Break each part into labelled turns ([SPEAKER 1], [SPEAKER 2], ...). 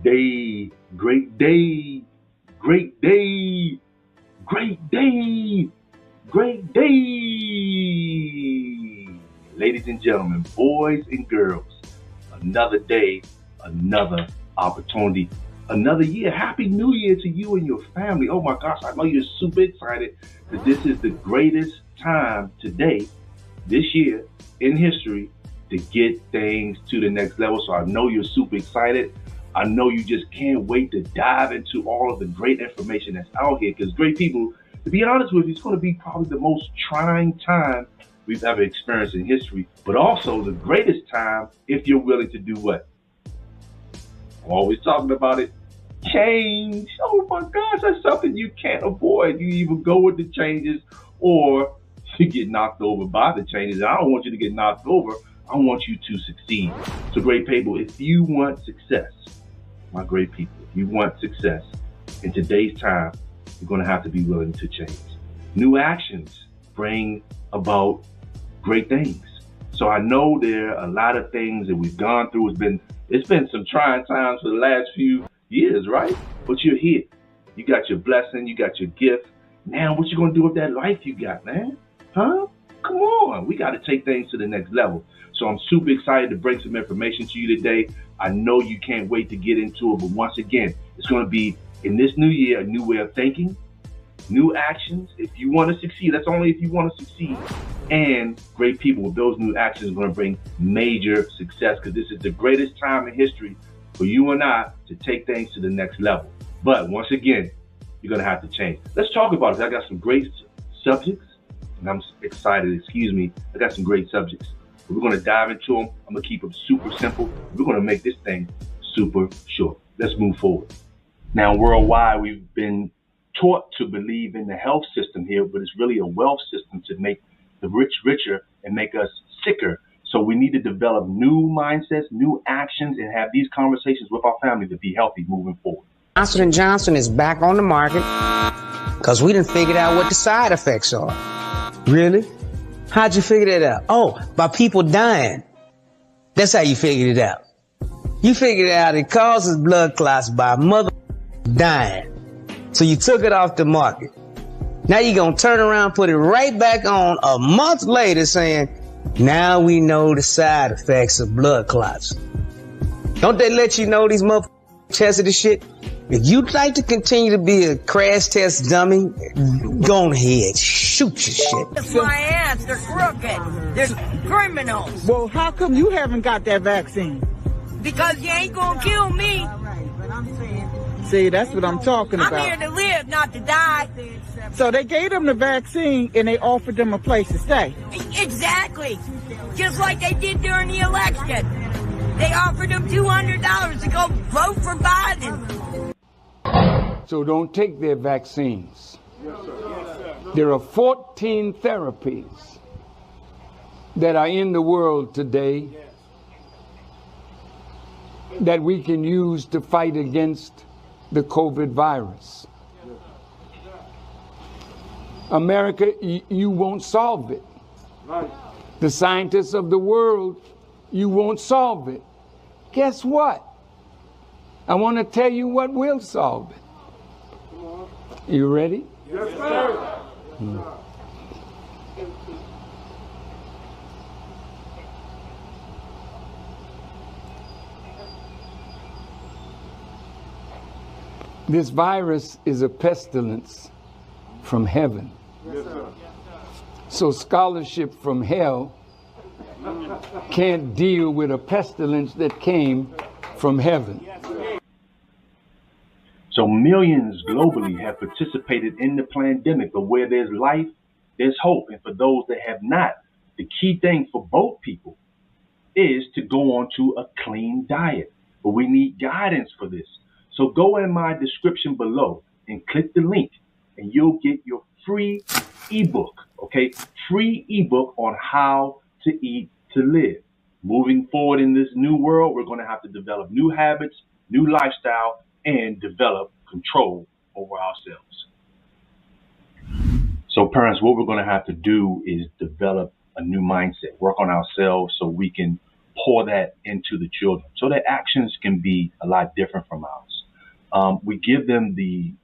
[SPEAKER 1] day, great day, great day, great day, great day. Ladies and gentlemen, boys and girls, another day, another opportunity, another year. Happy New Year to you and your family. Oh my gosh, I know you're super excited because this is the greatest time today, this year in history, to get things to the next level. So I know you're super excited. I know you just can't wait to dive into all of the great information that's out here, because great people, to be honest with you, it's going to be probably the most trying time we've ever experienced in history, but also the greatest time if you're willing to do what? I'm always talking about it. Change. Oh my gosh, that's something you can't avoid. You either go with the changes or you get knocked over by the changes. I don't want you to get knocked over. I want you to succeed. So great people, if you want success, my great people, if you want success in today's time, you're going to have to be willing to change. New actions bring about great things. So I know there are a lot of things that we've gone through. It's been some trying times for the last few years, right? But you're here. You got your blessing, you got your gift. Now what you gonna do with that life you got, man? Huh? Come on. We got to take things to the next level. So I'm super excited to bring some information to you today. I know you can't wait to get into it, but once again, it's going to be, in this new year, a new way of thinking, new actions. If you want to succeed, that's only if you want to succeed. And great people with those new actions are going to bring major success, because this is the greatest time in history for you and I to take things to the next level. But once again, you're going to have to change. Let's talk about it. I got some great subjects, and I'm excited, I got some great subjects. We're going to dive into them. I'm going to keep them super simple. We're going to make this thing super short. Let's move forward. Now, worldwide, we've been taught to believe in the health system here, but it's really a wealth system to make the rich richer and make us sicker. So we need to develop new mindsets, new actions, and have these conversations with our family to be healthy moving forward.
[SPEAKER 2] Johnson & Johnson is back on the market because we done figured out what the side effects are. Really? How'd you figure that out? Oh, by people dying. That's how you figured it out. You figured out it causes blood clots by mother dying. So you took it off the market. Now you're going to turn around, put it right back on a month later saying, now we know the side effects of blood clots. Don't they let you know these motherfuckers tested this shit? If you'd like to continue to be a crash test dummy, go ahead, shoot your shit.
[SPEAKER 3] It's my ass, they're crooked, they're criminals.
[SPEAKER 4] Well, how come you haven't got that vaccine?
[SPEAKER 3] Because you ain't gonna kill me.
[SPEAKER 4] See, that's what I'm talking about.
[SPEAKER 3] I'm here to live, not to die.
[SPEAKER 4] So they gave them the vaccine and they offered them a place to stay.
[SPEAKER 3] Exactly. Just like they did during the election. They offered them $200 to go vote for Biden.
[SPEAKER 5] So don't take their vaccines. There are 14 therapies that are in the world today that we can use to fight against the COVID virus. America, you won't solve it. The scientists of the world, you won't solve it. Guess what? I want to tell you what will solve it. You ready?
[SPEAKER 6] Yes, sir.
[SPEAKER 5] This virus is a pestilence from heaven.
[SPEAKER 6] Yes, sir.
[SPEAKER 5] So scholarship from hell can't deal with a pestilence that came from heaven.
[SPEAKER 1] So millions globally have participated in the pandemic, but where there's life, there's hope. And for those that have not, the key thing for both people is to go on to a clean diet. But we need guidance for this. So go in my description below and click the link and you'll get your free ebook, okay? Free ebook on how to eat to live. Moving forward in this new world, we're going to have to develop new habits, new lifestyle, and develop control over ourselves. So parents, what we're going to have to do is develop a new mindset, work on ourselves so we can pour that into the children. So their actions can be a lot different from ours. We give them the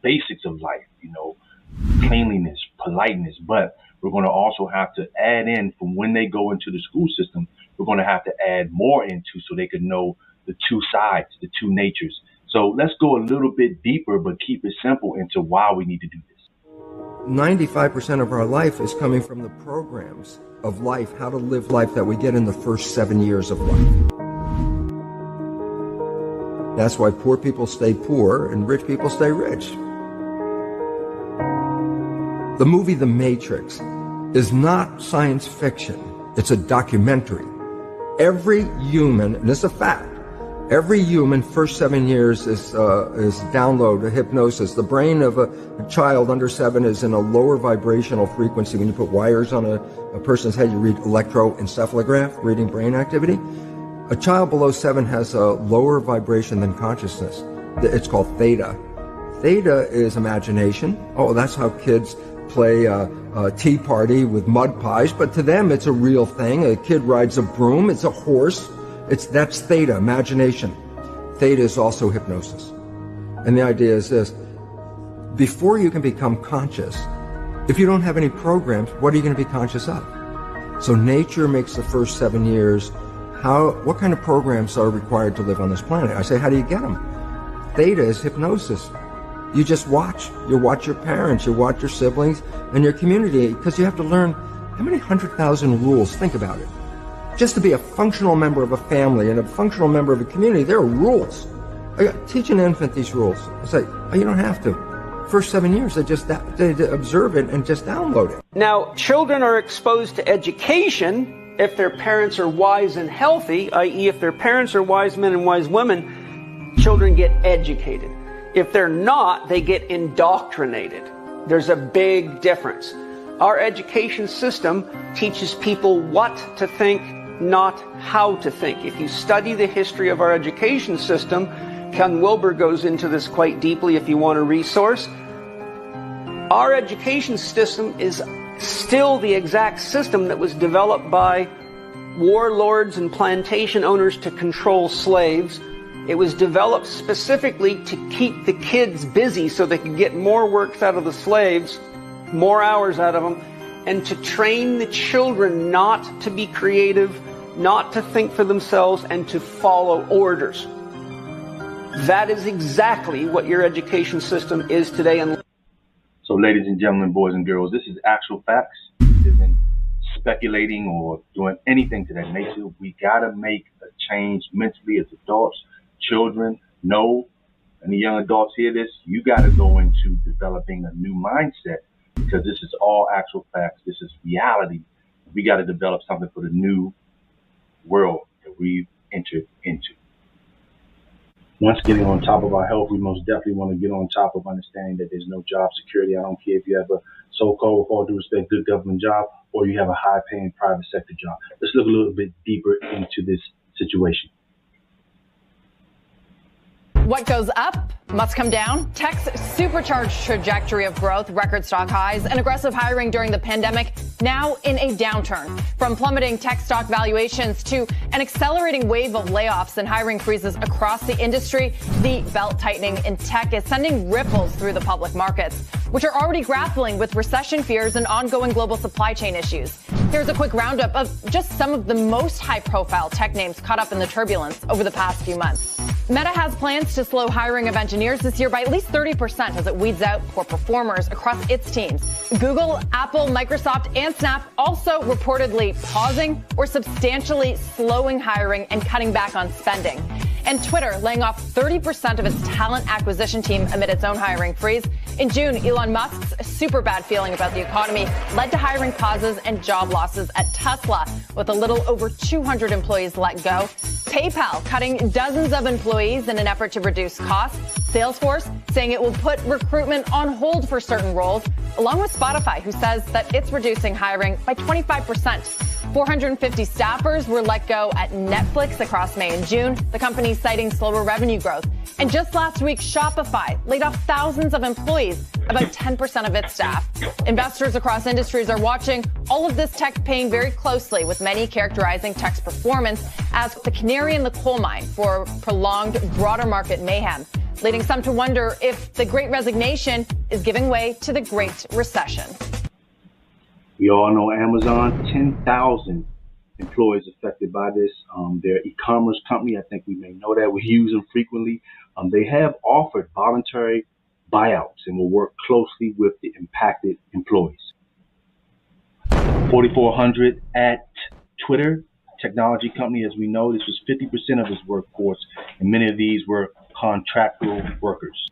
[SPEAKER 1] basics of life, cleanliness, politeness, but we're going to also have to add in from when they go into the school system, we're going to have to add more into so they can know the two sides, the two natures. So let's go a little bit deeper, but keep it simple into why we need to do this.
[SPEAKER 6] 95% of our life is coming from the programs of life, how to live life that we get in the first 7 years of life. That's why poor people stay poor and rich people stay rich. The movie The Matrix is not science fiction. It's a documentary. Every human, and it's a fact, every human first 7 years is download hypnosis. The brain of a child under 7 is in a lower vibrational frequency. When you put wires on a person's head, you read electroencephalograph, reading brain activity. A child below 7 has a lower vibration than consciousness. It's called theta. Theta is imagination. Oh, that's how kids play a tea party with mud pies, but to them it's a real thing. A kid rides a broom, it's a horse. That's theta, imagination. Theta is also hypnosis. And the idea is this: before you can become conscious, if you don't have any programs, what are you going to be conscious of? So nature makes the first 7 years. What kind of programs are required to live on this planet? I say, how do you get them? Theta is hypnosis. You just watch. You watch your parents, you watch your siblings, and your community, because you have to learn how many 100,000 rules. Think about it. Just to be a functional member of a family and a functional member of a community, there are rules. Teach an infant these rules. I say, oh, you don't have to. First 7 years, they observe it and just download it.
[SPEAKER 7] Now, children are exposed to education if their parents are wise and healthy, i.e. if their parents are wise men and wise women, children get educated. If they're not, they get indoctrinated. There's a big difference. Our education system teaches people what to think, not how to think. If you study the history of our education system, Ken Wilber goes into this quite deeply if you want a resource. Our education system is still the exact system that was developed by warlords and plantation owners to control slaves. It was developed specifically to keep the kids busy so they could get more work out of the slaves, more hours out of them, and to train the children not to be creative, not to think for themselves, and to follow orders. That is exactly what your education system is today.
[SPEAKER 1] So ladies and gentlemen, boys and girls, this is actual facts. This isn't speculating or doing anything to that nature. We got to make a change mentally as adults. Children, know, and the young adults hear this, you got to go into developing a new mindset, because this is all actual facts. This is reality. We got to develop something for the new world that we've entered into. Once getting on top of our health, we most definitely want to get on top of understanding that there's no job security. I don't care if you have a so-called, with all due respect, good government job, or you have a high-paying private sector job. Let's look a little bit deeper into this situation.
[SPEAKER 8] What goes up must come down. Tech's supercharged trajectory of growth, record stock highs, and aggressive hiring during the pandemic now in a downturn. From plummeting tech stock valuations to an accelerating wave of layoffs and hiring freezes across the industry, the belt tightening in tech is sending ripples through the public markets, which are already grappling with recession fears and ongoing global supply chain issues. Here's a quick roundup of just some of the most high-profile tech names caught up in the turbulence over the past few months. Meta has plans to slow hiring of engineers this year by at least 30% as it weeds out poor performers across its teams. Google, Apple, Microsoft, and Snap also reportedly pausing or substantially slowing hiring and cutting back on spending. And Twitter laying off 30% of its talent acquisition team amid its own hiring freeze. In June, Elon Musk's super bad feeling about the economy led to hiring pauses and job losses at Tesla, with a little over 200 employees let go. PayPal cutting dozens of employees in an effort to reduce costs. Salesforce saying it will put recruitment on hold for certain roles, along with Spotify, who says that it's reducing hiring by 25%. 450 staffers were let go at Netflix across May and June, the company citing slower revenue growth. And just last week, Shopify laid off thousands of employees about 10% of its staff. Investors across industries are watching all of this tech pain very closely, with many characterizing tech's performance as the canary in the coal mine for prolonged broader market mayhem, leading some to wonder if the Great Resignation is giving way to the Great Recession.
[SPEAKER 1] We all know Amazon, 10,000 employees affected by this. Their e-commerce company, I think we may know that. We use them frequently. They have offered voluntary buyouts and will work closely with the impacted employees. 4,400 at Twitter, technology company, as we know, this was 50% of its workforce, and many of these were contractual workers.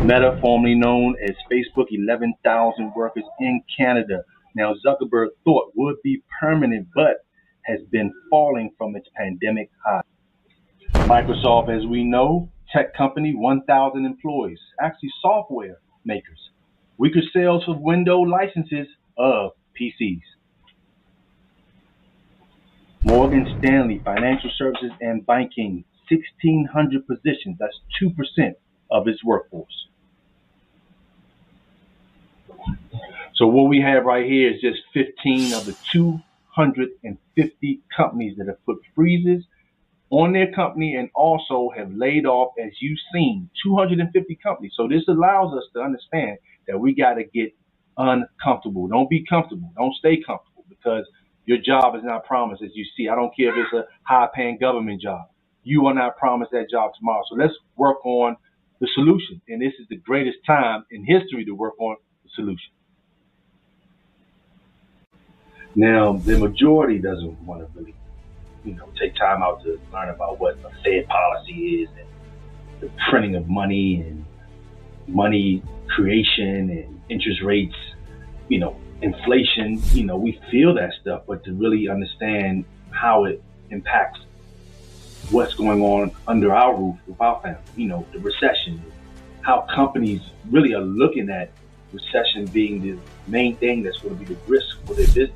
[SPEAKER 1] Meta, formerly known as Facebook, 11,000 workers in Canada. Now, Zuckerberg thought would be permanent, but has been falling from its pandemic high. Microsoft, as we know, tech company, 1,000 employees, actually software makers. Weaker sales of Windows licenses of PCs. Morgan Stanley, financial services and banking, 1,600 positions. That's 2% of its workforce. So what we have right here is just 15 of the 250 companies that have put freezes on their company and also have laid off, as you've seen, 250 companies. So this allows us to understand that we got to get uncomfortable. Don't be comfortable. Don't stay comfortable, because your job is not promised, as you see. I don't care if it's a high-paying government job. You are not promised that job tomorrow. So let's work on the solution. And this is the greatest time in history to work on the solution. Now, the majority doesn't want to really, take time out to learn about what a Fed policy is and the printing of money and money creation and interest rates, inflation. We feel that stuff, but to really understand how it impacts what's going on under our roof with our family, the recession, how companies really are looking at recession being the main thing that's going to be the risk for their business.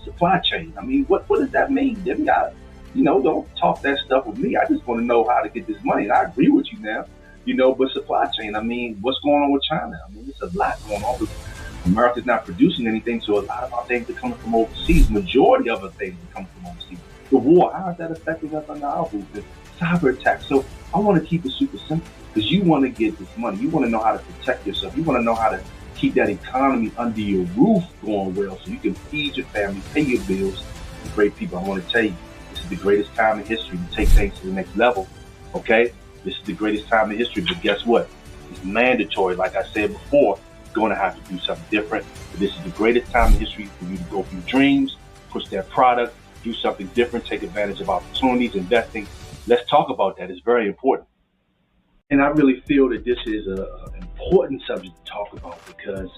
[SPEAKER 1] Supply chain. I mean, what does that mean? Don't talk that stuff with me. I just want to know how to get this money. And I agree with you now, but supply chain, what's going on with China? There's a lot going on. America's not producing anything, so a lot of our things are coming from overseas. Majority of our things are coming from overseas. The war, how is that affecting us under our roof? The cyber attacks. So I want to keep it super simple, because you want to get this money. You want to know how to protect yourself. You want to know how to keep that economy under your roof going well, so you can feed your family, pay your bills. Great people, I want to tell you, this is the greatest time in history to take things to the next level, okay? This is the greatest time in history, but guess what? It's mandatory. Like I said before, you're going to have to do something different. But this is the greatest time in history for you to go for your dreams, push that product, do something different, take advantage of opportunities, investing. Let's talk about that. It's very important. And I really feel that this is an important subject to talk about, because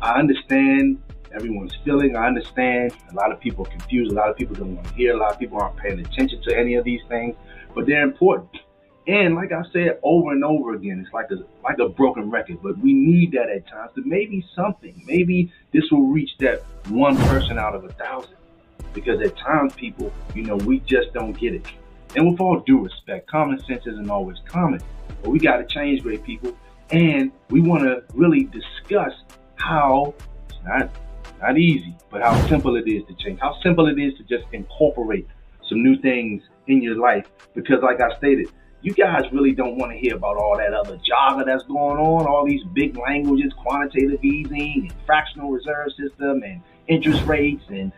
[SPEAKER 1] I understand everyone's feeling. I understand a lot of people are confused. A lot of people don't want to hear. A lot of people aren't paying attention to any of these things, but they're important. And like I said over and over again, it's like a broken record, but we need that at times to maybe this will reach that one person out of 1,000, because at times people, we just don't get it. And with all due respect, common sense isn't always common. But we got to change, great people, and we want to really discuss how it's not easy, but how simple it is to change, how simple it is to just incorporate some new things in your life. Because like I stated, you guys really don't want to hear about all that other jargon that's going on, all these big languages, quantitative easing and fractional reserve system and interest rates and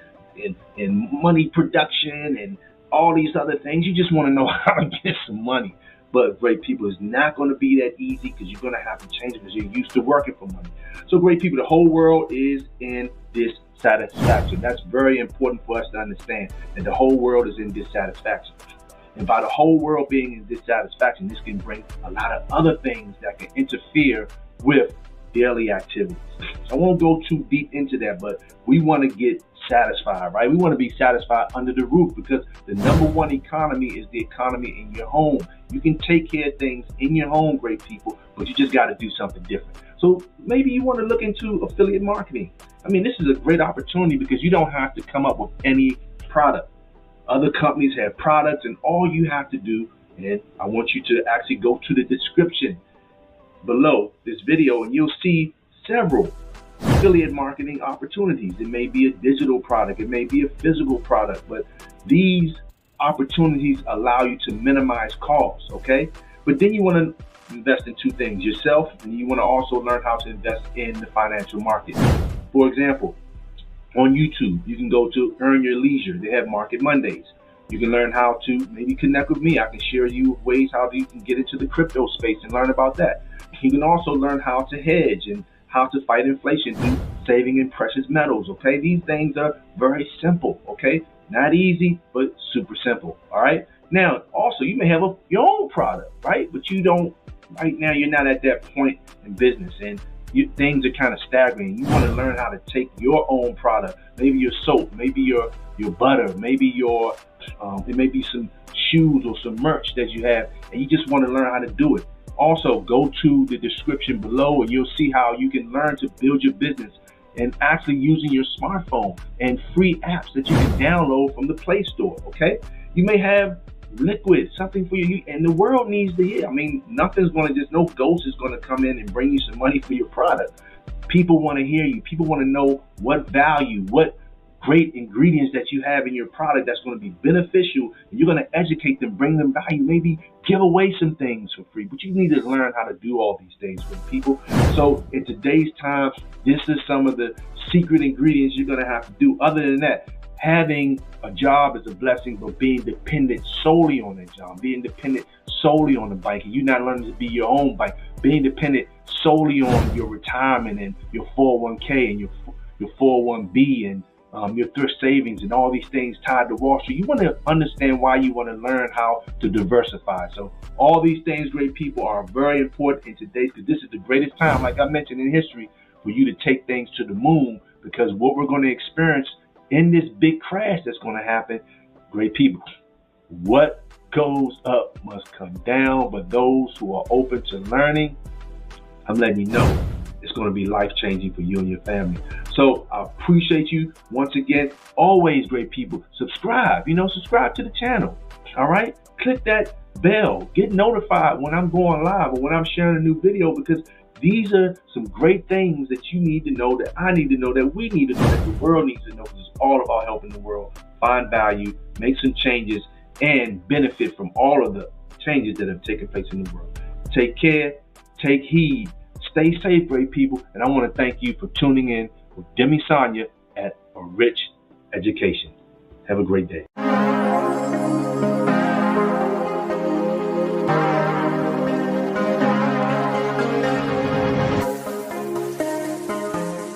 [SPEAKER 1] money production and all these other things. You just want to know how to get some money. But great people, it's not going to be that easy, because you're going to have to change it, because you're used to working for money. So great people, the whole world is in dissatisfaction. That's very important for us to understand, that the whole world is in dissatisfaction. And by the whole world being in dissatisfaction, this can bring a lot of other things that can interfere with daily activities. So I won't go too deep into that, but we want to get satisfied, right? We want to be satisfied under the roof, because the number one economy is the economy in your home. You can take care of things in your home, great people, but you just got to do something different. So maybe you want to look into affiliate marketing. This is a great opportunity, because you don't have to come up with any product. Other companies have products, and all you have to do, and I want you to actually go to the description below this video and you'll see several affiliate marketing opportunities. It may be a digital product, it may be a physical product, but these opportunities allow you to minimize costs, okay? But then you want to invest in two things, yourself, and you want to also learn how to invest in the financial market. For example, on YouTube, you can go to Earn Your Leisure. They have Market Mondays. You can learn how to maybe connect with me. I can share you ways how you can get into the crypto space and learn about that. You can also learn how to hedge and how to fight inflation through saving in precious metals, okay? These things are very simple, okay? Not easy, but super simple, all right? Now, also, you may have your own product, right? But you don't, right now, you're not at that point in business, and things are kind of staggering. You want to learn how to take your own product, maybe your soap, maybe your butter, maybe it may be some shoes or some merch that you have, and you just want to learn how to do it. Also, go to the description below and you'll see how you can learn to build your business and actually using your smartphone and free apps that you can download from the Play Store, okay? You may have liquid, something for you, and the world needs to hear. I mean, nothing's going to no ghost is going to come in and bring you some money for your product. People want to hear you. People want to know what value, what great ingredients that you have in your product that's going to be beneficial, and you're going to educate them, bring them value, maybe give away some things for free. But you need to learn how to do all these things with people. So in today's time, this is some of the secret ingredients you're going to have to do. Other than that, having a job is a blessing, but being dependent solely on that job, being dependent solely on the bank, and you're not learning to be your own bank, being dependent solely on your retirement and your 401k and your 401b and your thrift savings and all these things tied to Wall Street. You want to understand why you want to learn how to diversify. So all these things, great people, are very important in today's, because this is the greatest time, like I mentioned, in history for you to take things to the moon, because what we're going to experience in this big crash that's going to happen, great people, what goes up must come down. But those who are open to learning, I'm letting you know, it's going to be life-changing for you and your family. So I appreciate you once again. Always, great people, subscribe to the channel. All right, click that bell, get notified when I'm going live or when I'm sharing a new video, because these are some great things that you need to know, that I need to know, that we need to know, that the world needs to know, because it's all about helping the world find value, make some changes, and benefit from all of the changes that have taken place in the world. Take care, take heed, stay safe, great people, and I want to thank you for tuning in with Demi Sonia at A Rich Education. Have a great day.